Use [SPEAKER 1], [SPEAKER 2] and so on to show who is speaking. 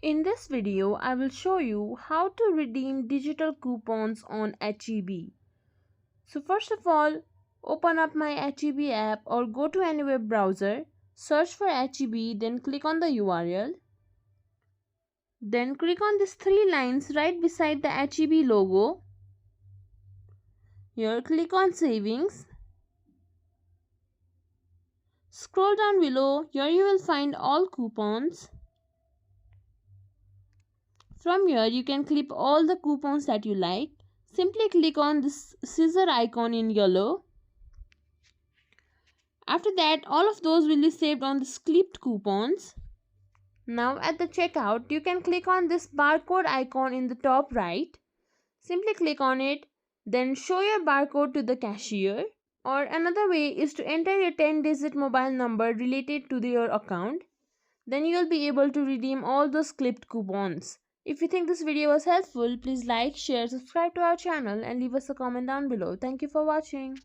[SPEAKER 1] In this video, I will show you how to redeem digital coupons on HEB. So first of all, open up my HEB app or go to any web browser, search for HEB, then click on the URL. Then click on these three lines right beside the HEB logo. Here click on savings. Scroll down below, here you will find all coupons. From here you can clip all the coupons that you like. Simply click on this scissor icon in yellow. After that, all of those will be saved on the clipped coupons. Now at the checkout, you can click on this barcode icon in the top right. Simply click on it, then show your barcode to the cashier. Or another way is to enter your 10-digit mobile number related to your account. Then you will be able to redeem all those clipped coupons. If you think this video was helpful, please like, share, subscribe to our channel and leave us a comment down below. Thank you for watching.